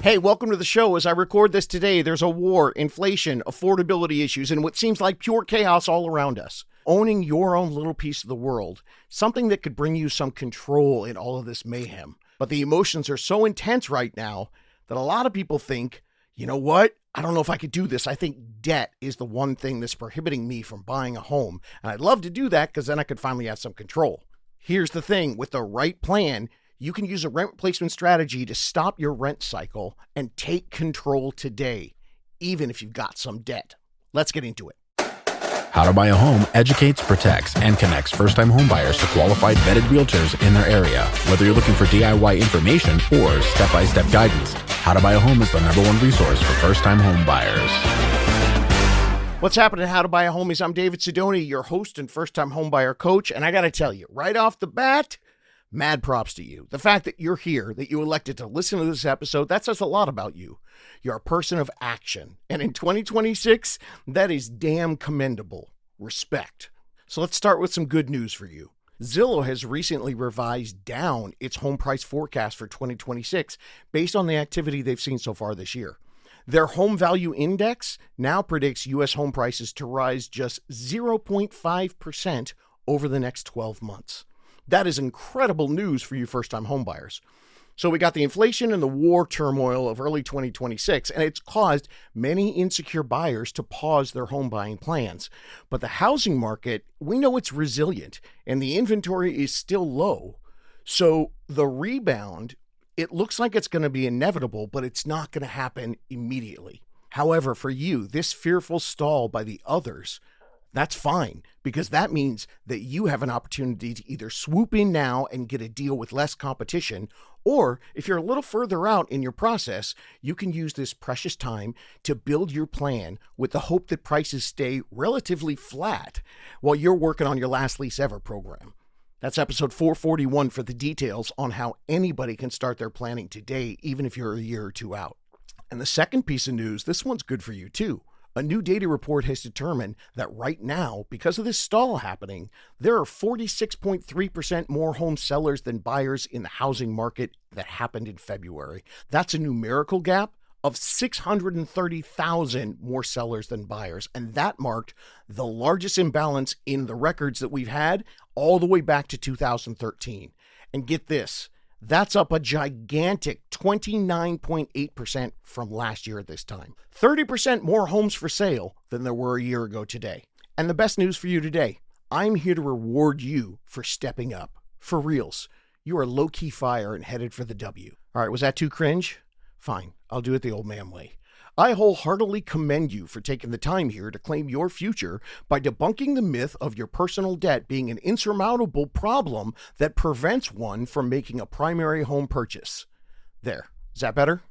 Hey, welcome to the show. As I record this today, there's a war, inflation, affordability issues, and what seems like pure chaos all around us. Owning your own little piece of the world, something that could bring you some control in all of this mayhem. But the emotions are so intense right now that a lot of people think, you know what? I don't know if I could do this. I think debt is the one thing that's prohibiting me from buying a home. And I'd love to do that because then I could finally have some control. Here's the thing, with the right plan, you can use a rent replacement strategy to stop your rent cycle and take control today, even if you've got some debt. Let's get into it. How to Buy a Home educates, protects, and connects first-time homebuyers to qualified vetted realtors in their area. Whether you're looking for DIY information or step-by-step guidance, How to Buy a Home is the #1 resource for first-time homebuyers. What's happening, How to Buy a Home? I'm David Sidoni, your host and first-time homebuyer coach, and I got to tell you, right off the bat, mad props to you. The fact that you're here, that you elected to listen to this episode, that says a lot about you. You're a person of action. And in 2026, that is damn commendable. Respect. So let's start with some good news for you. Zillow has recently revised down its home price forecast for 2026 based on the activity they've seen so far this year. Their home value index now predicts U.S. home prices to rise just 0.5% over the next 12 months. That is incredible news for you first-time homebuyers. So we got the inflation and the war turmoil of early 2026, and it's caused many insecure buyers to pause their home buying plans. But the housing market, we know it's resilient, and the inventory is still low. So the rebound, it looks like it's going to be inevitable, but it's not going to happen immediately. However, for you, this fearful stall by the others, that's fine, because that means that you have an opportunity to either swoop in now and get a deal with less competition, or if you're a little further out in your process, you can use this precious time to build your plan with the hope that prices stay relatively flat while you're working on your last lease ever program. That's episode 441 for the details on how anybody can start their planning today, even if you're a year or two out. And the second piece of news, this one's good for you too. A new data report has determined that right now, because of this stall happening, there are 46.3% more home sellers than buyers in the housing market that happened in February. That's a numerical gap of 630,000 more sellers than buyers, and that marked the largest imbalance in the records that we've had all the way back to 2013. And get this, that's up a gigantic 29.8% from last year at this time. 30% more homes for sale than there were a year ago today. And the best news for you today, I'm here to reward you for stepping up. For reals, you are low-key fire and headed for the W. All right, was that too cringe? Fine, I'll do it the old man way. I wholeheartedly commend you for taking the time here to claim your future by debunking the myth of your personal debt being an insurmountable problem that prevents one from making a primary home purchase. There, is that better?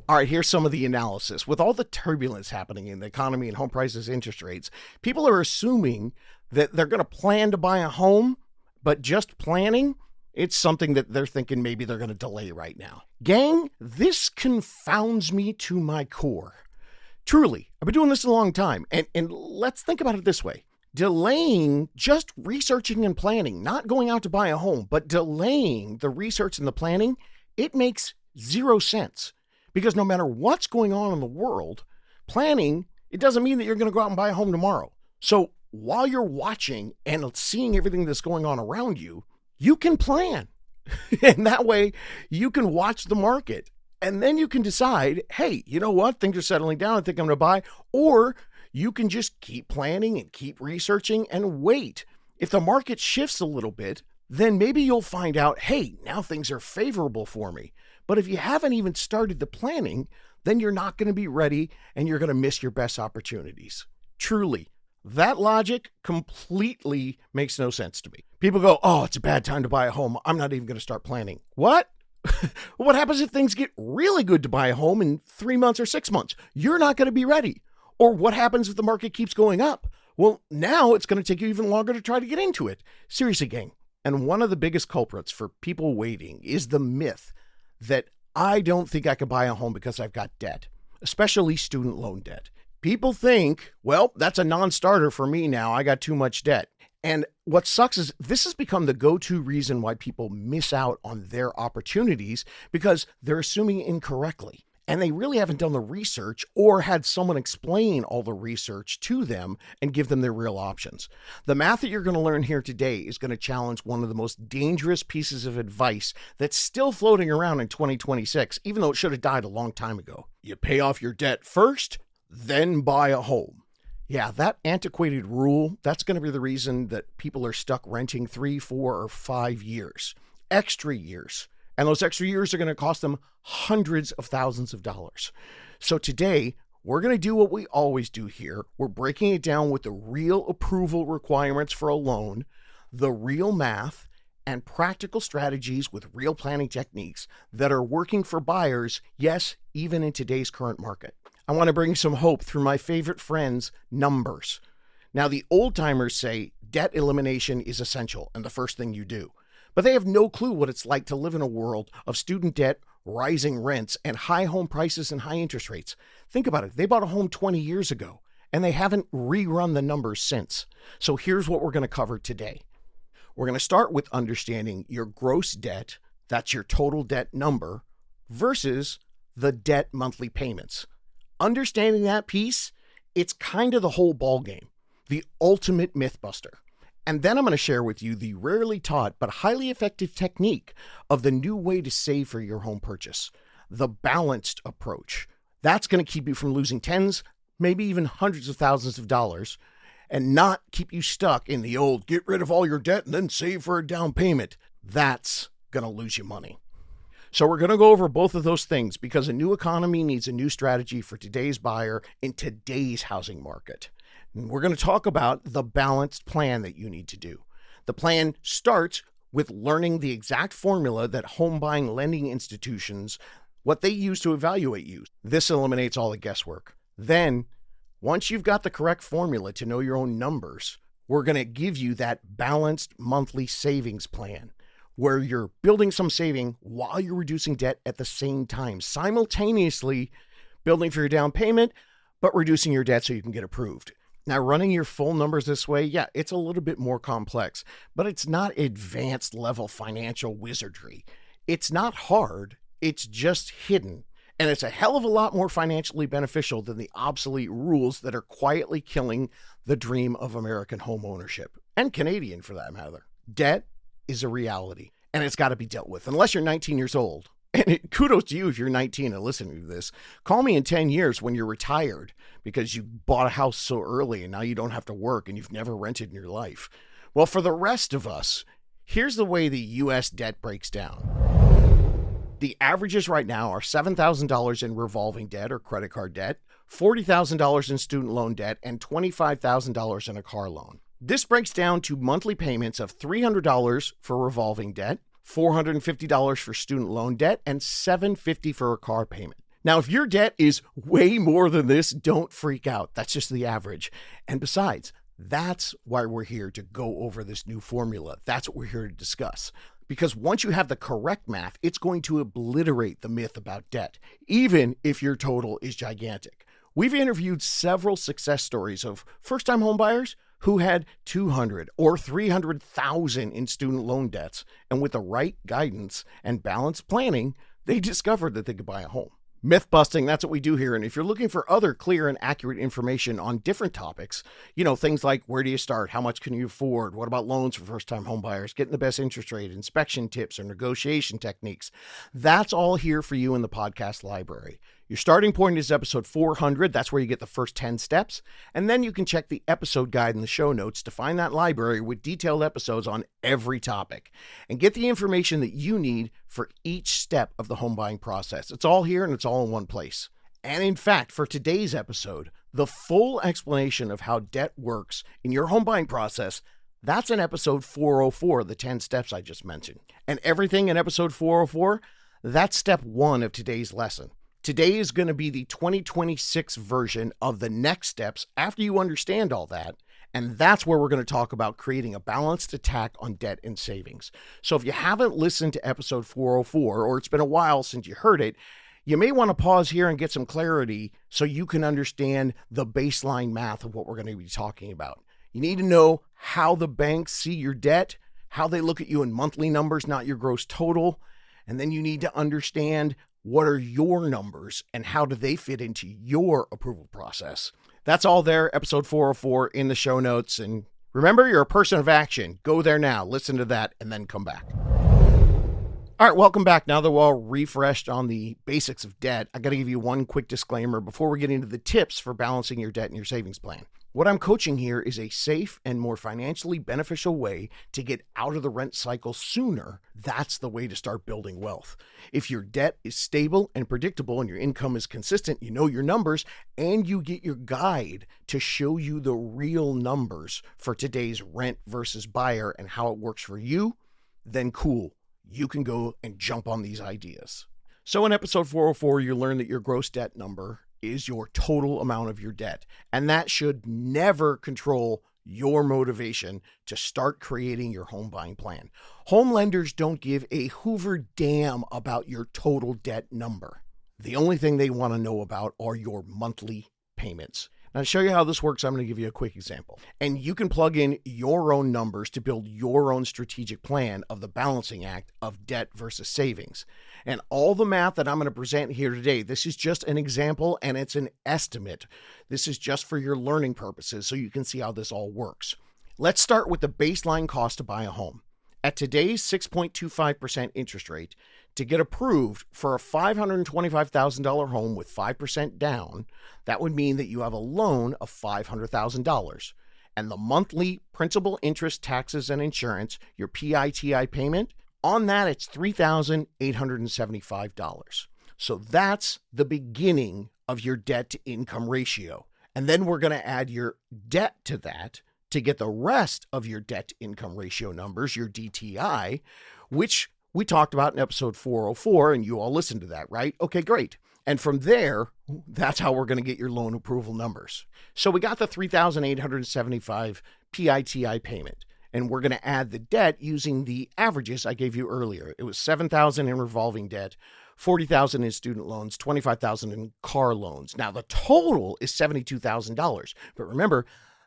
All right, here's some of the analysis. With all the turbulence happening in the economy and home prices, interest rates, people are assuming that they're going to plan to buy a home, but just planning, it's something that they're thinking maybe they're going to delay right now. Gang, this confounds me to my core. Truly, I've been doing this a long time, and let's think about it this way. Delaying just researching and planning, not going out to buy a home, but delaying the research and the planning, it makes zero sense. Because no matter what's going on in the world, planning, it doesn't mean that you're going to go out and buy a home tomorrow. So while you're watching and seeing everything that's going on around you, you can plan. And that way you can watch the market. And then you can decide, hey, you know what? Things are settling down. I think I'm going to buy. Or you can just keep planning and keep researching and wait. If the market shifts a little bit, then maybe you'll find out, hey, now things are favorable for me. But if you haven't even started the planning, then you're not going to be ready and you're going to miss your best opportunities. Truly. That logic completely makes no sense to me. People go, oh, it's a bad time to buy a home. I'm not even going to start planning. What? What happens if things get really good to buy a home in 3 months or 6 months? You're not going to be ready. Or what happens if the market keeps going up? Well, now it's going to take you even longer to try to get into it. Seriously, gang. And one of the biggest culprits for people waiting is the myth that I don't think I can buy a home because I've got debt, especially student loan debt. People think, well, that's a non-starter for me now. I got too much debt. And what sucks is this has become the go-to reason why people miss out on their opportunities because they're assuming incorrectly. And they really haven't done the research or had someone explain all the research to them and give them their real options. The math that you're going to learn here today is going to challenge one of the most dangerous pieces of advice that's still floating around in 2026, even though it should have died a long time ago. You pay off your debt first, then buy a home. Yeah, that antiquated rule, that's going to be the reason that people are stuck renting 3, 4, or 5 years, extra years. And those extra years are going to cost them hundreds of thousands of dollars. So today, we're going to do what we always do here. We're breaking it down with the real approval requirements for a loan, the real math, and practical strategies with real planning techniques that are working for buyers, yes, even in today's current market. I want to bring some hope through my favorite friends, numbers. Now, the old timers say debt elimination is essential and the first thing you do. But they have no clue what it's like to live in a world of student debt, rising rents, and high home prices and high interest rates. Think about it. They bought a home 20 years ago, and they haven't rerun the numbers since. So here's what we're going to cover today. We're going to start with understanding your gross debt, that's your total debt number, versus the debt monthly payments. Understanding that piece, it's kind of the whole ballgame, the ultimate myth buster. And then I'm going to share with you the rarely taught but highly effective technique of the new way to save for your home purchase, the balanced approach. That's going to keep you from losing tens, maybe even hundreds of thousands of dollars, and not keep you stuck in the old get rid of all your debt and then save for a down payment. That's going to lose you money. So we're going to go over both of those things because a new economy needs a new strategy for today's buyer in today's housing market. And we're going to talk about the balanced plan that you need to do. The plan starts with learning the exact formula that home buying lending institutions, what they use to evaluate you. This eliminates all the guesswork. Then, once you've got the correct formula to know your own numbers, we're going to give you that balanced monthly savings plan where you're building some saving while you're reducing debt at the same time, simultaneously building for your down payment, but reducing your debt so you can get approved. Now, running your full numbers this way, yeah, it's a little bit more complex, but it's not advanced level financial wizardry. It's not hard, it's just hidden. And it's a hell of a lot more financially beneficial than the obsolete rules that are quietly killing the dream of American home ownership, and Canadian for that matter. Debt is a reality, and it's got to be dealt with, unless you're 19 years old. And kudos to you if you're 19 and listening to this. Call me in 10 years when you're retired because you bought a house so early and now you don't have to work and you've never rented in your life. Well, for the rest of us, here's the way the U.S. debt breaks down. The averages right now are $7,000 in revolving debt or credit card debt, $40,000 in student loan debt, and $25,000 in a car loan. This breaks down to monthly payments of $300 for revolving debt, $450 for student loan debt, and $750 for a car payment. Now, if your debt is way more than this, don't freak out. That's just the average. And besides, that's why we're here to go over this new formula. That's what we're here to discuss. Because once you have the correct math, it's going to obliterate the myth about debt, even if your total is gigantic. We've interviewed several success stories of first-time homebuyers who had $200,000 or $300,000 in student loan debts, and with the right guidance and balanced planning, they discovered that they could buy a home. Myth busting, that's what we do here. And if you're looking for other clear and accurate information on different topics, things like where do you start? How much can you afford? What about loans for first-time home buyers? Getting the best interest rate, inspection tips, or negotiation techniques. That's all here for you in the podcast library. Your starting point is episode 400. That's where you get the first 10 steps. And then you can check the episode guide in the show notes to find that library with detailed episodes on every topic and get the information that you need for each step of the home buying process. It's all here and it's all in one place. And in fact, for today's episode, the full explanation of how debt works in your home buying process, that's in episode 404, the 10 steps I just mentioned. And everything in episode 404, that's step 1 of today's lesson. Today is going to be the 2026 version of the next steps after you understand all that. And that's where we're going to talk about creating a balanced attack on debt and savings. So if you haven't listened to episode 404, or it's been a while since you heard it, you may want to pause here and get some clarity so you can understand the baseline math of what we're going to be talking about. You need to know how the banks see your debt, how they look at you in monthly numbers, not your gross total. And then you need to understand what are your numbers and how do they fit into your approval process. That's all there, episode 404 in the show notes. And remember, you're a person of action. Go there now, listen to that, and then come back. All right, welcome back. Now that we're all refreshed on the basics of debt, I got to give you one quick disclaimer before we get into the tips for balancing your debt and your savings plan. What I'm coaching here is a safe and more financially beneficial way to get out of the rent cycle sooner. That's the way to start building wealth. If your debt is stable and predictable and your income is consistent, you know your numbers, and you get your guide to show you the real numbers for today's rent versus buyer and how it works for you, then cool. You can go and jump on these ideas. So in episode 404, you learn that your gross debt number is your total amount of your debt. And that should never control your motivation to start creating your home buying plan. Home lenders don't give a hoover damn about your total debt number. The only thing they want to know about are your monthly payments. Now, to show you how this works, I'm going to give you a quick example. And you can plug in your own numbers to build your own strategic plan of the balancing act of debt versus savings. And all the math that I'm going to present here today, this is just an example and it's an estimate. This is just for your learning purposes so you can see how this all works. Let's start with the baseline cost to buy a home. At today's 6.25% interest rate, to get approved for a $525,000 home with 5% down, that would mean that you have a loan of $500,000. And the monthly principal, interest, taxes, and insurance, your PITI payment, on that it's $3,875. So that's the beginning of your debt to income ratio. And then we're going to add your debt to that to get the rest of your debt to income ratio numbers, your DTI, which we talked about in episode 404, and you all listened to that, right? Okay, great. And from there, that's how we're going to get your loan approval numbers. So we got the $3,875 PITI payment, and we're going to add the debt using the averages I gave you earlier. It was $7,000 in revolving debt, $40,000 in student loans, $25,000 in car loans. Now the total is $72,000. But remember,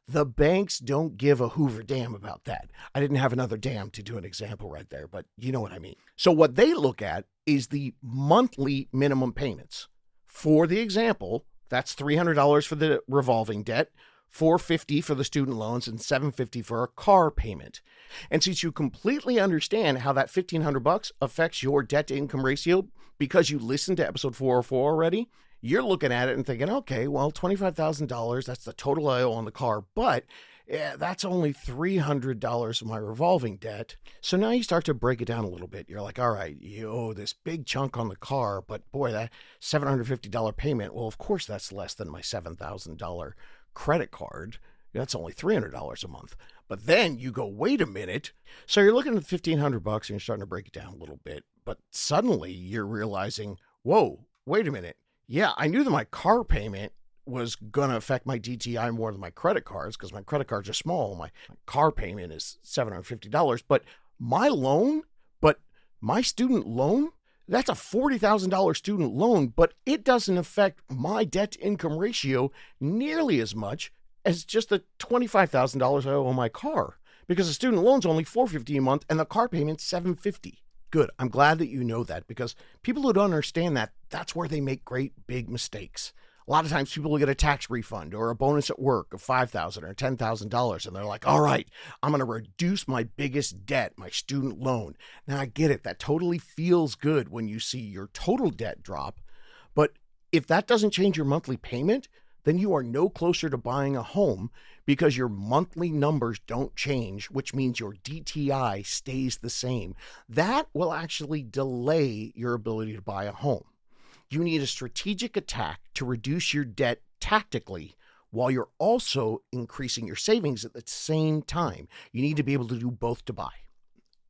the banks don't give a hoover damn about that. I didn't have another damn to do an example right there, but you know what I mean. So what they look at is the monthly minimum payments. For the example, that's $300 for the revolving debt, $450 for the student loans, and $750 for a car payment. And since you completely understand how that $1,500 affects your debt to income ratio because you listened to episode 404 already, you're looking at it and thinking, okay, well, $25,000, that's the total I owe on the car, but that's only $300 of my revolving debt. So now you start to break it down a little bit. You're like, all right, you owe this big chunk on the car, but boy, that $750 payment, well, of course, that's less than my $7,000 credit card. That's only $300 a month. But then you go, wait a minute. So you're looking at $1,500 and you're starting to break it down a little bit. But suddenly you're realizing, whoa, wait a minute. Yeah, I knew that my car payment was going to affect my DTI more than my credit cards because my credit cards are small. My car payment is $750. But my student loan, that's a $40,000 student loan, but it doesn't affect my debt to income ratio nearly as much as just the $25,000 I owe on my car because the student loan's only $450 a month and the car payment's $750. Good. I'm glad that you know that because people who don't understand that, that's where they make great big mistakes. A lot of times people will get a tax refund or a bonus at work of $5,000 or $10,000 and they're like, all right, I'm going to reduce my biggest debt, my student loan. Now I get it. That totally feels good when you see your total debt drop. But if that doesn't change your monthly payment, then you are no closer to buying a home because your monthly numbers don't change, which means your DTI stays the same. That will actually delay your ability to buy a home. You need a strategic attack to reduce your debt tactically while you're also increasing your savings at the same time. You need to be able to do both to buy.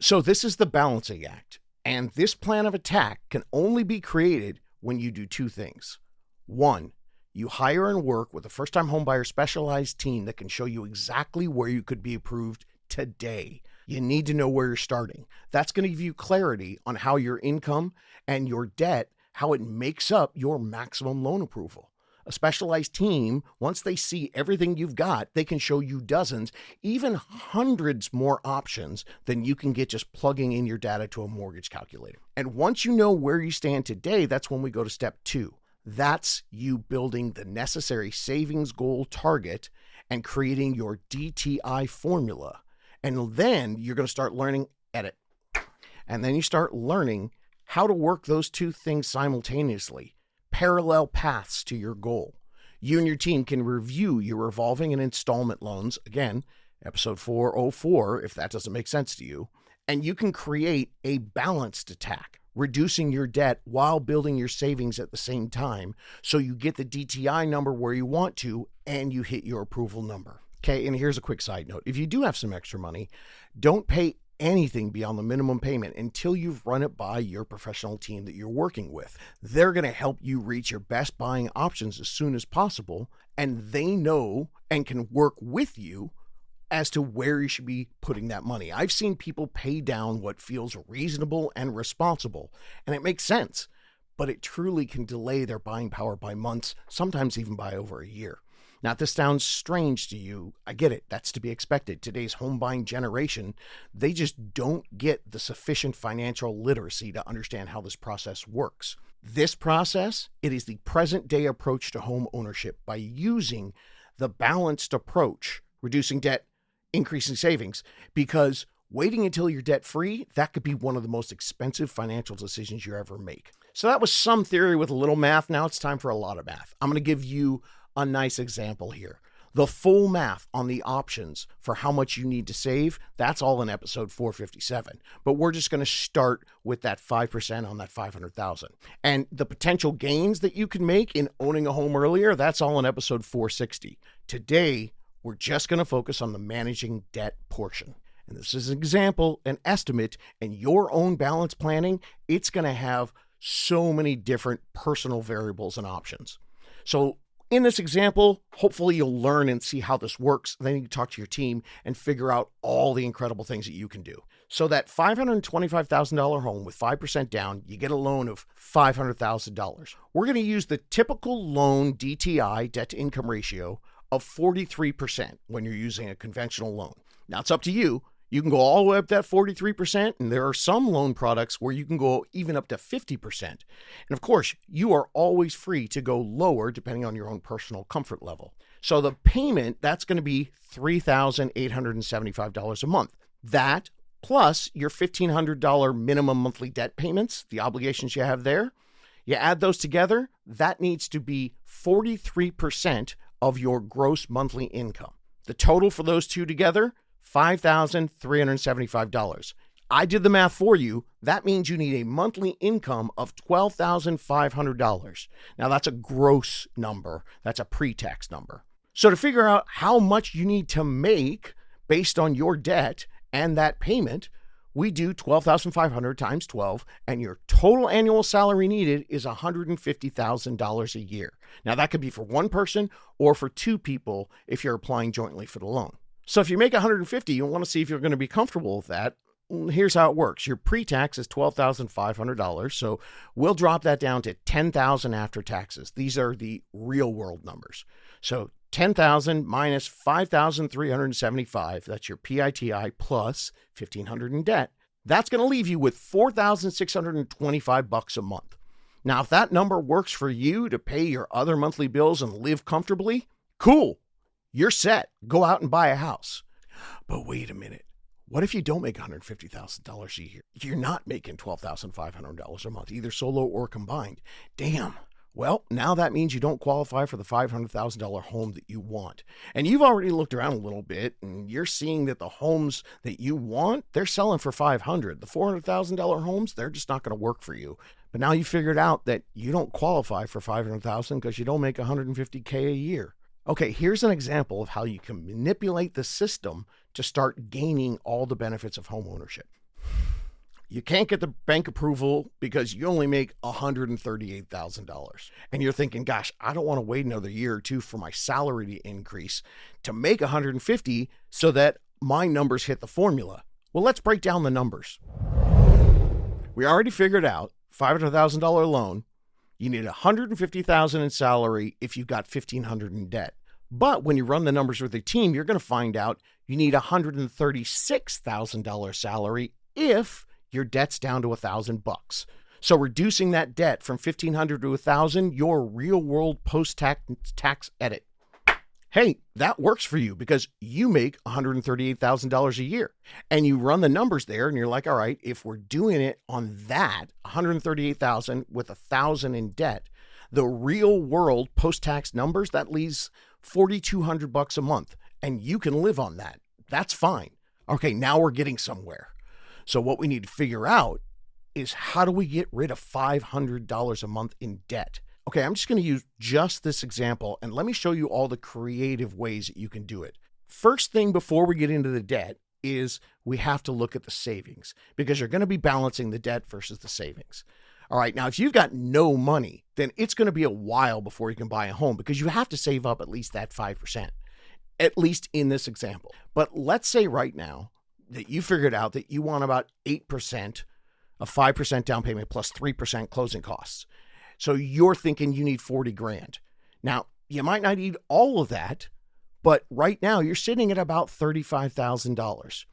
So this is the balancing act. And this plan of attack can only be created when you do two things. One, you hire and work with a first-time homebuyer specialized team that can show you exactly where you could be approved today. You need to know where you're starting. That's going to give you clarity on how your income and your debt, how it makes up your maximum loan approval. A specialized team, once they see everything you've got, they can show you dozens, even hundreds more options than you can get just plugging in your data to a mortgage calculator. And once you know where you stand today, that's when we go to step 2. That's you building the necessary savings goal target and creating your DTI formula. And then you're going to start learning edit. And then you start learning how to work those two things simultaneously, parallel paths to your goal. You and your team can review your revolving and installment loans, again, episode 404, if that doesn't make sense to you, and you can create a balanced attack, reducing your debt while building your savings at the same time, so you get the DTI number where you want to and you hit your approval number. Okay, and here's a quick side note. If you do have some extra money, don't pay anything beyond the minimum payment until you've run it by your professional team that you're working with. They're going to help you reach your best buying options as soon as possible, and they know and can work with you as to where you should be putting that money. I've seen people pay down what feels reasonable and responsible, and it makes sense, but it truly can delay their buying power by months, sometimes even by over a year. Now, if this sounds strange to you, I get it. That's to be expected. Today's home buying generation, they just don't get the sufficient financial literacy to understand how this process works. This process, it is the present day approach to home ownership by using the balanced approach, reducing debt, increasing savings, because waiting until you're debt free, that could be one of the most expensive financial decisions you ever make. So that was some theory with a little math. Now it's time for a lot of math. I'm going to give you a nice example here. The full math on the options for how much you need to save, that's all in episode 457. But we're just going to start with that 5% on that $500,000. And the potential gains that you can make in owning a home earlier, that's all in episode 460. Today, we're just going to focus on the managing debt portion. And this is an example, an estimate, and your own balance planning, it's going to have so many different personal variables and options. So in this example, hopefully you'll learn and see how this works. Then you can talk to your team and figure out all the incredible things that you can do. So that $525,000 home with 5% down, you get a loan of $500,000. We're going to use the typical loan DTI, debt to income ratio, of 43% when you're using a conventional loan. Now it's up to you. You can go all the way up to that 43%, and there are some loan products where you can go even up to 50%. And of course, you are always free to go lower depending on your own personal comfort level. So the payment, that's going to be $3,875 a month. That plus your $1,500 minimum monthly debt payments, the obligations you have there, you add those together, that needs to be 43% of your gross monthly income. The total for those two together, $5,375. I did the math for you. That means you need a monthly income of $12,500. Now that's a gross number. That's a pre-tax number. So to figure out how much you need to make based on your debt and that payment, we do $12,500 times 12, and your total annual salary needed is $150,000 a year. Now that could be for one person or for two people if you're applying jointly for the loan. So if you make $150,000, you want to see if you're going to be comfortable with that. Here's how it works. Your pre-tax is $12,500, so we'll drop that down to $10,000 after taxes. These are the real world numbers. So $10,000 minus $5,375, that's your PITI plus $1,500 in debt. That's going to leave you with $4,625 a month. Now, if that number works for you to pay your other monthly bills and live comfortably, cool. You're set. Go out and buy a house. But wait a minute. What if you don't make $150,000 a year? You're not making $12,500 a month, either solo or combined. Damn. Well, now that means you don't qualify for the $500,000 home that you want. And you've already looked around a little bit, and you're seeing that the homes that you want, they're selling for $500,000. The $400,000 homes, they're just not going to work for you. But now you figured out that you don't qualify for $500,000 because you don't make $150K a year. Okay, here's an example of how you can manipulate the system to start gaining all the benefits of home ownership. You can't get the bank approval because you only make $138,000. And you're thinking, gosh, I don't want to wait another year or two for my salary to increase to make $150,000 so that my numbers hit the formula. Well, let's break down the numbers. We already figured out $500,000 loan. You need $150,000 in salary if you've got $1,500 in debt. But when you run the numbers with a team, you're going to find out you need $136,000 salary if your debt's down to $1,000. So reducing that debt from $1,500 to $1,000, your real world post-tax edit. Hey, that works for you because you make $138,000 a year. And you run the numbers there and you're like, all right, if we're doing it on that, $138,000 with $1,000 in debt, the real world post-tax numbers, that leaves $4,200 a month. And you can live on that. That's fine. Okay, now we're getting somewhere. So what we need to figure out is how do we get rid of $500 a month in debt? Okay, I'm just going to use just this example, and let me show you all the creative ways that you can do it. First thing before we get into the debt is we have to look at the savings because you're going to be balancing the debt versus the savings. All right, now if you've got no money, then it's going to be a while before you can buy a home because you have to save up at least that 5%, at least in this example. But let's say right now that you figured out that you want about 8%, a 5% down payment plus 3% closing costs. So you're thinking you need 40 grand. Now, you might not need all of that, but right now you're sitting at about $35,000.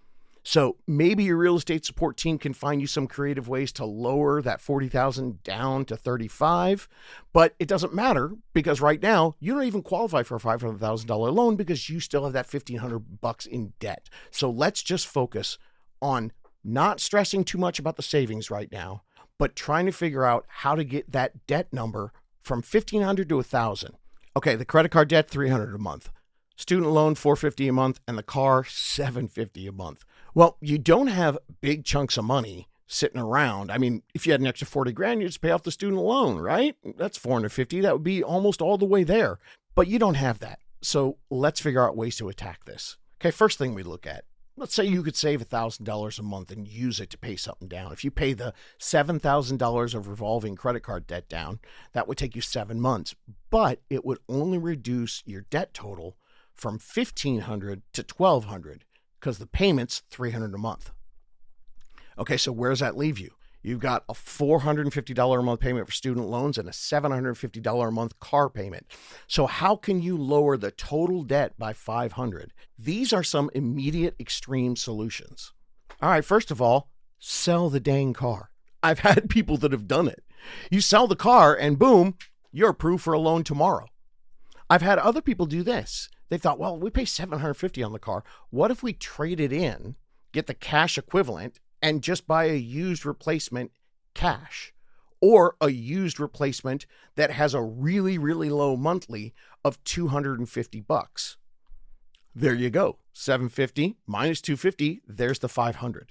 So maybe your real estate support team can find you some creative ways to lower that $40,000 down to $35,000, but it doesn't matter because right now you don't even qualify for a $500,000 loan because you still have that $1,500 in debt. So let's just focus on not stressing too much about the savings right now, but trying to figure out how to get that debt number from $1,500 to $1,000. Okay, the credit card debt, $300 a month. Student loan, $450 a month, and the car, $750 a month. Well, you don't have big chunks of money sitting around. I mean, if you had an extra 40 grand, you'd just pay off the student loan, right? That's $450. That would be almost all the way there. But you don't have that. So let's figure out ways to attack this. Okay, first thing we look at. Let's say you could save $1,000 a month and use it to pay something down. If you pay the $7,000 of revolving credit card debt down, that would take you 7 months, but it would only reduce your debt total from $1,500 to $1,200 because the payment's $300 a month. Okay, so where does that leave you? You've got a $450 a month payment for student loans and a $750 a month car payment. So how can you lower the total debt by $500? These are some immediate extreme solutions. All right, first of all, sell the dang car. I've had people that have done it. You sell the car and boom, you're approved for a loan tomorrow. I've had other people do this. They thought, well, we pay $750 on the car. What if we trade it in, get the cash equivalent, and just buy a used replacement cash or a used replacement that has a really, really low monthly of $250. There you go. $750 minus $250. There's the $500.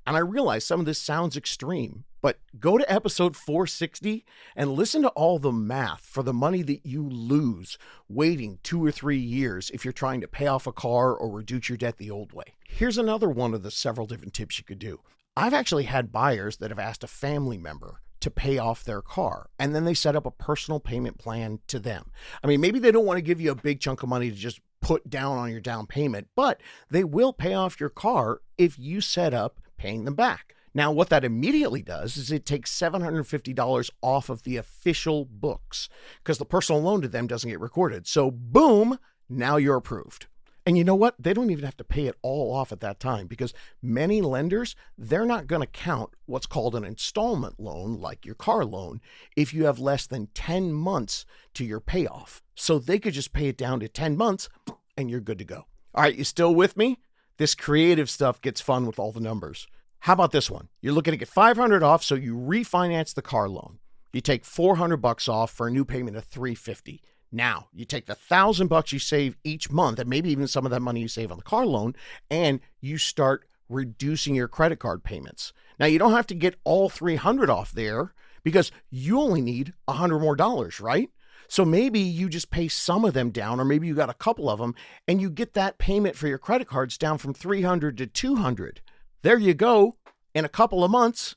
And I realize some of this sounds extreme, but go to episode 460 and listen to all the math for the money that you lose waiting 2 or 3 years if you're trying to pay off a car or reduce your debt the old way. Here's another one of the several different tips you could do. I've actually had buyers that have asked a family member to pay off their car, and then they set up a personal payment plan to them. I mean, maybe they don't want to give you a big chunk of money to just put down on your down payment, but they will pay off your car if you set up paying them back. Now, what that immediately does is it takes $750 off of the official books because the personal loan to them doesn't get recorded. So boom, now you're approved. And you know what? They don't even have to pay it all off at that time because many lenders, they're not going to count what's called an installment loan, like your car loan, if you have less than 10 months to your payoff. So they could just pay it down to 10 months and you're good to go. All right, you still with me? This creative stuff gets fun with all the numbers. How about this one? You're looking to get $500 off, so you refinance the car loan. You take $400 off for a new payment of $350. Now, you take the $1,000 you save each month, and maybe even some of that money you save on the car loan, and you start reducing your credit card payments. Now, you don't have to get all $300 off there because you only need $100 more, right? So maybe you just pay some of them down, or maybe you got a couple of them, and you get that payment for your credit cards down from $300 to $200. There you go. In a couple of months,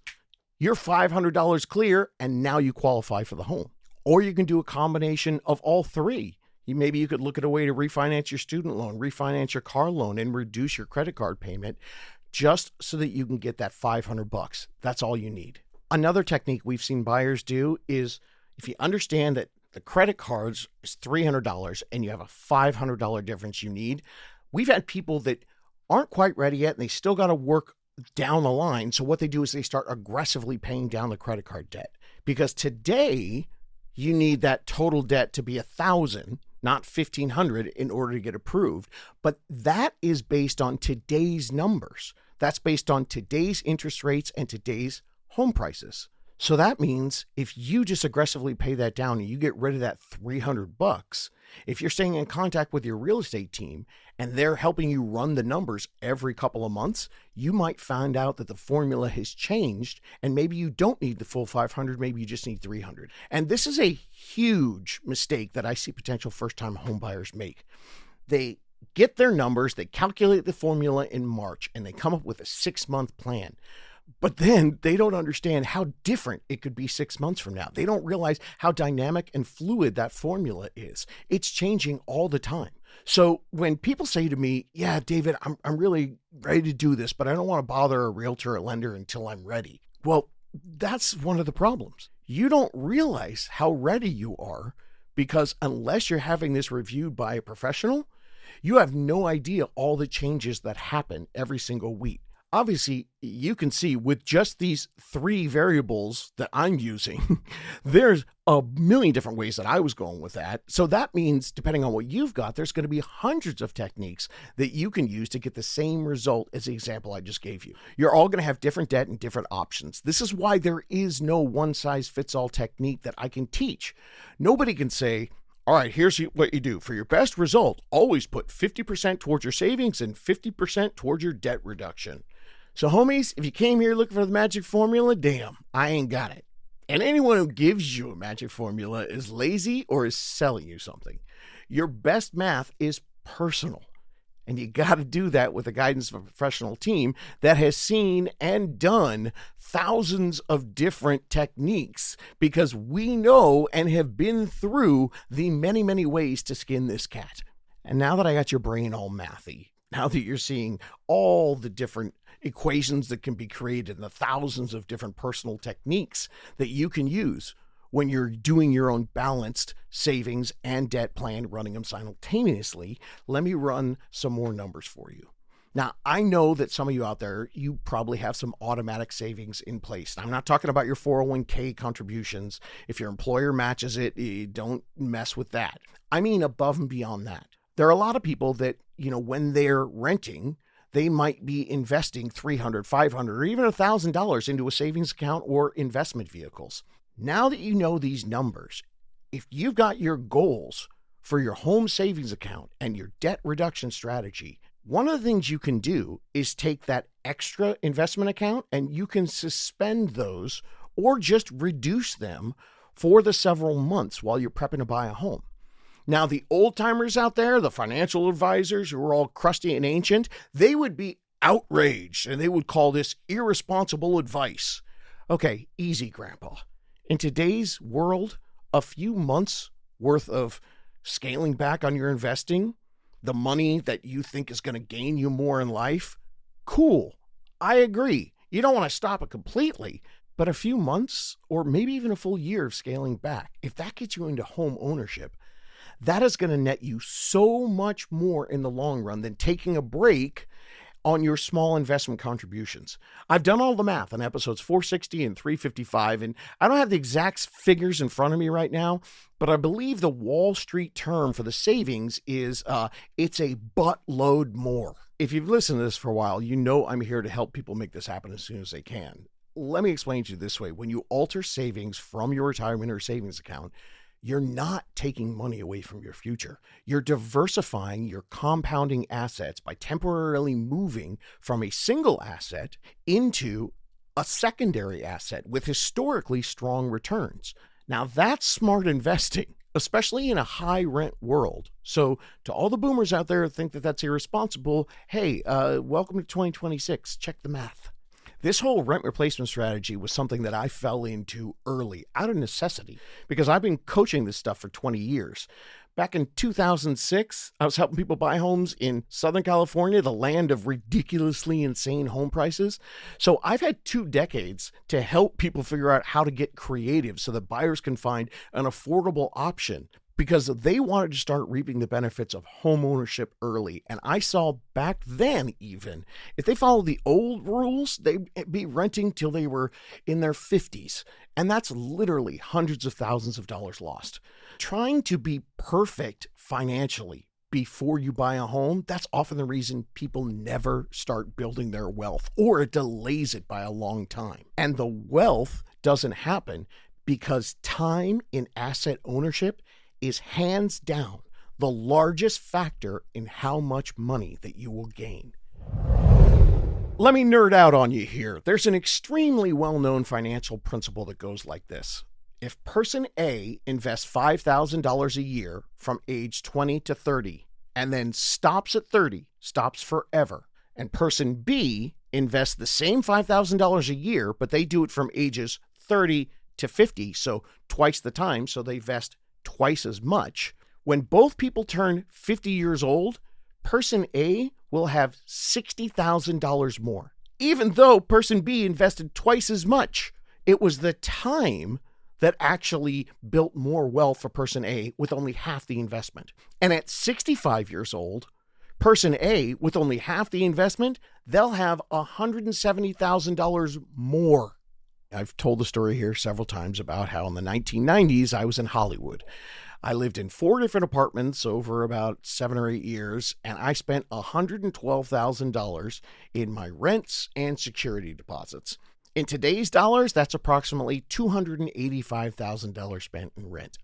you're $500 clear, and now you qualify for the home. Or you can do a combination of all three. Maybe you could look at a way to refinance your student loan, refinance your car loan, and reduce your credit card payment just so that you can get that $500. That's all you need. Another technique we've seen buyers do is If you understand that the credit cards is $300 and you have a $500 difference you need, we've had people that aren't quite ready yet and they still got to work down the line. So what they do is they start aggressively paying down the credit card debt, because today you need that total debt to be $1,000, not $1,500, in order to get approved. But that is based on today's numbers. That's based on today's interest rates and today's home prices. So that means if you just aggressively pay that down and you get rid of that $300, if you're staying in contact with your real estate team and they're helping you run the numbers every couple of months, you might find out that the formula has changed and maybe you don't need the full 500, maybe you just need 300. And this is a huge mistake that I see potential first-time home buyers make. They get their numbers, they calculate the formula in March, and they come up with a 6-month plan. But then they don't understand how different it could be 6 months from now. They don't realize how dynamic and fluid that formula is. It's changing all the time. So when people say to me, yeah, David, I'm really ready to do this, but I don't want to bother a realtor or lender until I'm ready. Well, that's one of the problems. You don't realize how ready you are, because unless you're having this reviewed by a professional, you have no idea all the changes that happen every single week. Obviously, you can see with just these 3 variables that I'm using, there's a million different ways that I was going with that. So that means, depending on what you've got, there's going to be hundreds of techniques that you can use to get the same result as the example I just gave you. You're all going to have different debt and different options. This is why there is no one-size-fits-all technique that I can teach. Nobody can say, all right, here's what you do. For your best result, always put 50% towards your savings and 50% towards your debt reduction. So homies, if you came here looking for the magic formula, damn, I ain't got it. And anyone who gives you a magic formula is lazy or is selling you something. Your best math is personal. And you got to do that with the guidance of a professional team that has seen and done thousands of different techniques, because we know and have been through the many, many ways to skin this cat. And now that I got your brain all mathy, now that you're seeing all the different equations that can be created and the thousands of different personal techniques that you can use when you're doing your own balanced savings and debt plan, running them simultaneously, let me run some more numbers for you. Now, I know that some of you out there, you probably have some automatic savings in place. I'm not talking about your 401k contributions. If your employer matches it, don't mess with that. I mean above and beyond that. There are a lot of people that, when they're renting, they might be investing $300, $500, or even $1,000 into a savings account or investment vehicles. Now that you know these numbers, if you've got your goals for your home savings account and your debt reduction strategy, one of the things you can do is take that extra investment account and you can suspend those or just reduce them for the several months while you're prepping to buy a home. Now, the old timers out there, the financial advisors who are all crusty and ancient, they would be outraged and they would call this irresponsible advice. Okay, easy, Grandpa. In today's world, a few months worth of scaling back on your investing, the money that you think is going to gain you more in life, cool. I agree. You don't want to stop it completely, but a few months or maybe even a full year of scaling back, if that gets you into home ownership, that is going to net you so much more in the long run than taking a break on your small investment contributions. I've done all the math on episodes 460 and 355, and I don't have the exact figures in front of me right now, but I believe the Wall Street term for the savings is it's a buttload more. If you've listened to this for a while, you know I'm here to help people make this happen as soon as they can. Let me explain to you this way. When you alter savings from your retirement or savings account, you're not taking money away from your future. You're diversifying your compounding assets by temporarily moving from a single asset into a secondary asset with historically strong returns. Now, that's smart investing, especially in a high rent world. So to all the boomers out there who think that that's irresponsible, hey, welcome to 2026. Check the math. This whole rent replacement strategy was something that I fell into early out of necessity because I've been coaching this stuff for 20 years. Back in 2006, I was helping people buy homes in Southern California, the land of ridiculously insane home prices. So I've had 2 decades to help people figure out how to get creative so that buyers can find an affordable option, because they wanted to start reaping the benefits of home ownership early. And I saw back then, even if they followed the old rules, they'd be renting till they were in their 50s. And that's literally hundreds of thousands of dollars lost. Trying to be perfect financially before you buy a home, that's often the reason people never start building their wealth, or it delays it by a long time. And the wealth doesn't happen because time in asset ownership is hands down the largest factor in how much money that you will gain. Let me nerd out on you here. There's an extremely well-known financial principle that goes like this. If person A invests $5,000 a year from age 20 to 30 and then stops at 30, stops forever, and person B invests the same $5,000 a year, but they do it from ages 30 to 50, so twice the time, so they invest twice as much. When both people turn 50 years old, person A will have $60,000 more, even though person B invested twice as much. It was the time that actually built more wealth for person A with only half the investment. And at 65 years old, person A with only half the investment, they'll have $170,000 more. I've told the story here several times about how in the 1990s, I was in Hollywood. I lived in 4 different apartments over about 7 or 8 years, and I spent $112,000 in my rents and security deposits. In today's dollars, that's approximately $285,000 spent in rent.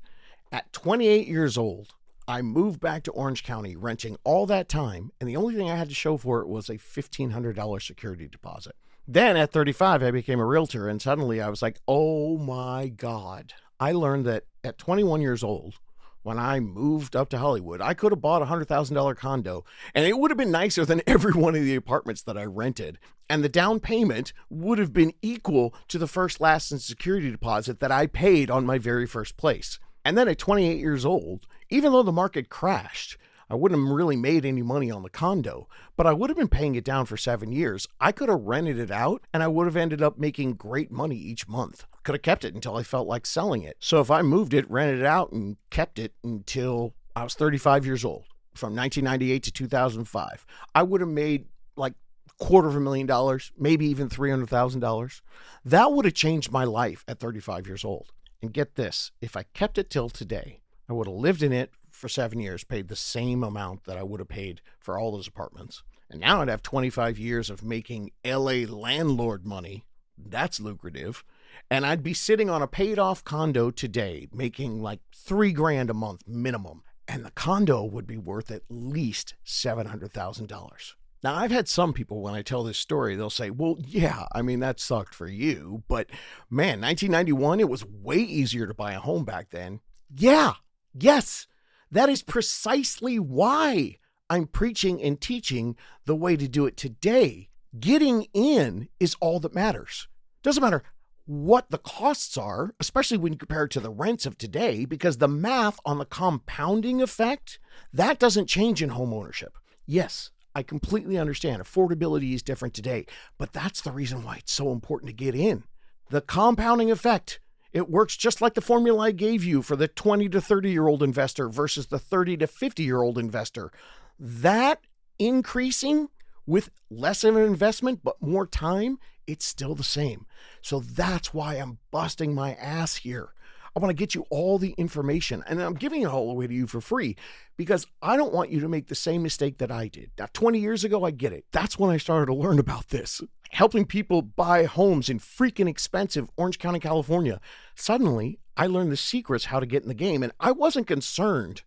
At 28 years old, I moved back to Orange County, renting all that time, and the only thing I had to show for it was a $1,500 security deposit. Then at 35, I became a realtor, and suddenly I was like, oh my God. I learned that at 21 years old, when I moved up to Hollywood, I could have bought a $100,000 condo, and it would have been nicer than every one of the apartments that I rented. And the down payment would have been equal to the first, last, and security deposit that I paid on my very first place. And then at 28 years old, even though the market crashed, I wouldn't have really made any money on the condo, but I would have been paying it down for 7 years. I could have rented it out, and I would have ended up making great money each month. Could have kept it until I felt like selling it. So if I moved it, rented it out, and kept it until I was 35 years old, from 1998 to 2005, I would have made like $250,000, maybe even $300,000. That would have changed my life at 35 years old. And get this, if I kept it till today, I would have lived in it for 7 years, paid the same amount that I would have paid for all those apartments. And now I'd have 25 years of making LA landlord money. That's lucrative. And I'd be sitting on a paid off condo today, making like $3,000 a month minimum. And the condo would be worth at least $700,000. Now, I've had some people, when I tell this story, they'll say, well, yeah, I mean, that sucked for you. But man, 1991, it was way easier to buy a home back then. Yeah, yes. That is precisely why I'm preaching and teaching the way to do it today. Getting in is all that matters. Doesn't matter what the costs are, especially when you compare it to the rents of today, because the math on the compounding effect, that doesn't change in home ownership. Yes, I completely understand affordability is different today, but that's the reason why it's so important to get in. The compounding effect. It works just like the formula I gave you for the 20 to 30-year-old investor versus the 30 to 50-year-old investor. That increasing with less of an investment but more time, it's still the same. So that's why I'm busting my ass here. I want to get you all the information, and I'm giving it all away to you for free because I don't want you to make the same mistake that I did. Now, 20 years ago, I get it. That's when I started to learn about this. Helping people buy homes in freaking expensive Orange County, California. Suddenly, I learned the secrets how to get in the game, and I wasn't concerned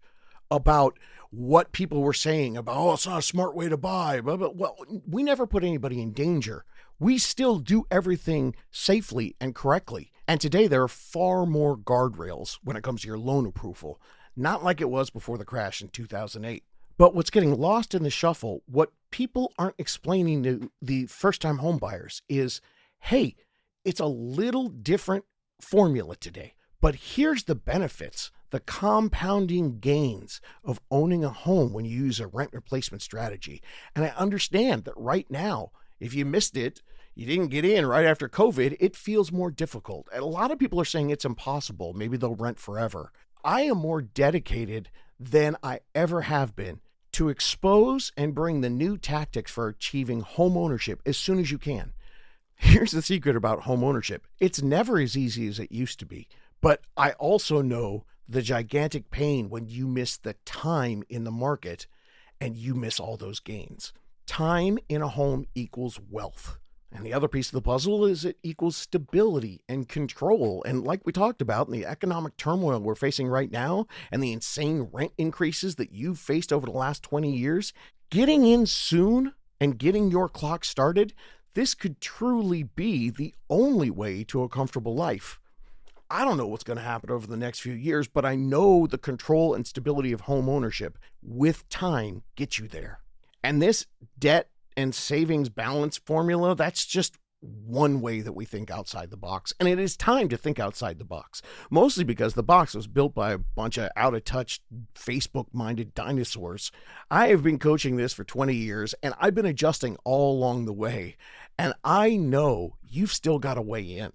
about what people were saying about, oh, it's not a smart way to buy. Well, we never put anybody in danger. We still do everything safely and correctly. And today there are far more guardrails when it comes to your loan approval, not like it was before the crash in 2008. But what's getting lost in the shuffle, what people aren't explaining to the first-time home buyers is, hey, it's a little different formula today, but here's the benefits the compounding gains of owning a home when you use a rent replacement strategy. And I understand that right now, if you missed it, you didn't get in right after COVID, it feels more difficult. And a lot of people are saying it's impossible. Maybe they'll rent forever. I am more dedicated than I ever have been to expose and bring the new tactics for achieving home ownership as soon as you can. Here's the secret about home ownership. It's never as easy as it used to be, but I also know the gigantic pain when you miss the time in the market and you miss all those gains. Time in a home equals wealth. And the other piece of the puzzle is it equals stability and control. And like we talked about in the economic turmoil we're facing right now and the insane rent increases that you've faced over the last 20 years, getting in soon and getting your clock started, this could truly be the only way to a comfortable life. I don't know what's going to happen over the next few years, but I know the control and stability of home ownership with time gets you there. And this debt and savings balance formula, that's just one way that we think outside the box. And it is time to think outside the box, mostly because the box was built by a bunch of out-of-touch, Facebook-minded dinosaurs. I have been coaching this for 20 years, and I've been adjusting all along the way. And I know you've still got a way in.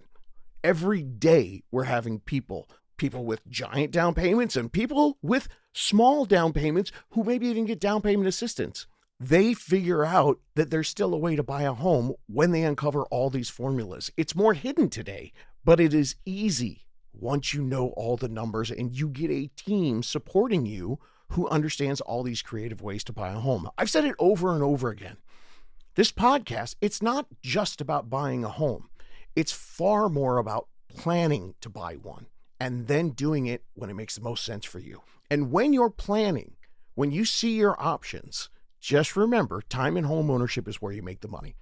Every day we're having people with giant down payments and people with small down payments who maybe even get down payment assistance. They figure out that there's still a way to buy a home when they uncover all these formulas. It's more hidden today, but it is easy once you know all the numbers and you get a team supporting you who understands all these creative ways to buy a home. I've said it over and over again. This podcast, it's not just about buying a home. It's far more about planning to buy one and then doing it when it makes the most sense for you. And when you're planning, when you see your options, just remember, time and home ownership is where you make the money.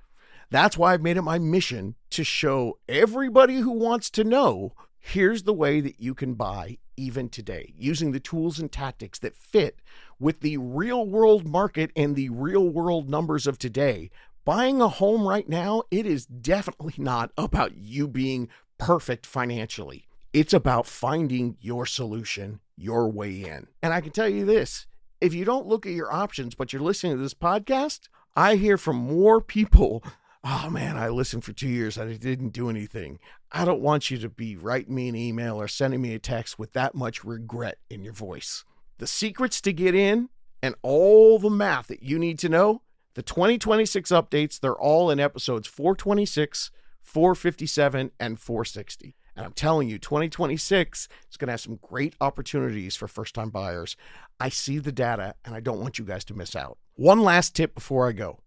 That's why I've made it my mission to show everybody who wants to know, here's the way that you can buy even today, using the tools and tactics that fit with the real world market and the real world numbers of today. Buying a home right now, it is definitely not about you being perfect financially. It's about finding your solution, your way in. And I can tell you this, if you don't look at your options, but you're listening to this podcast, I hear from more people, oh man, I listened for 2 years, I didn't do anything. I don't want you to be writing me an email or sending me a text with that much regret in your voice. The secrets to get in and all the math that you need to know, the 2026 updates, they're all in episodes 426, 457, and 460. And I'm telling you, 2026 is going to have some great opportunities for first-time buyers. I see the data, and I don't want you guys to miss out. One last tip before I go.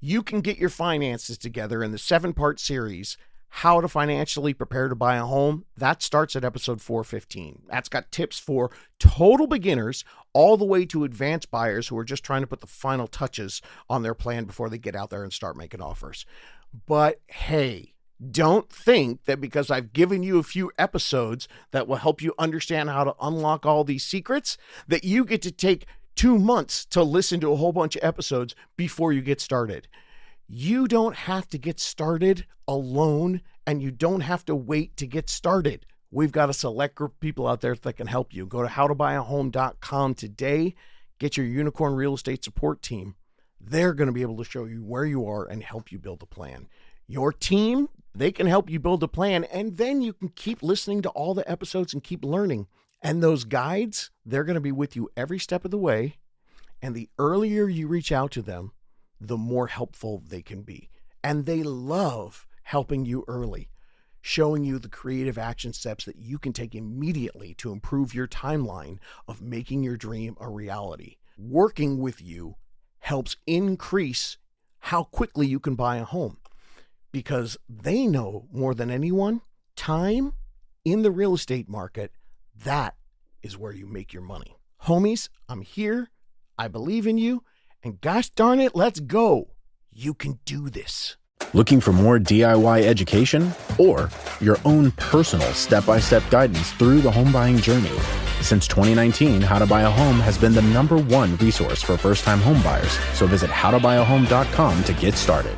You can get your finances together in the 7-part series, How to Financially Prepare to Buy a Home. That starts at episode 415. That's got tips for total beginners all the way to advanced buyers who are just trying to put the final touches on their plan before they get out there and start making offers. But hey, don't think that because I've given you a few episodes that will help you understand how to unlock all these secrets, that you get to take 2 months to listen to a whole bunch of episodes before you get started. You don't have to get started alone, and you don't have to wait to get started. We've got a select group of people out there that can help you. Go to howtobuyahome.com today. Get your Unicorn Real Estate Support team. They're going to be able to show you where you are and help you build a plan. Your team, they can help you build a plan, and then you can keep listening to all the episodes and keep learning. And those guides, they're going to be with you every step of the way. And the earlier you reach out to them, the more helpful they can be. And they love helping you early, showing you the creative action steps that you can take immediately to improve your timeline of making your dream a reality. Working with you helps increase how quickly you can buy a home, because they know more than anyone, time in the real estate market, that is where you make your money. Homies, I'm here. I believe in you. And gosh darn it, let's go. You can do this. Looking for more DIY education or your own personal step-by-step guidance through the home buying journey? Since 2019, How to Buy a Home has been the #1 resource for first-time home buyers. So visit howtobuy.com to get started.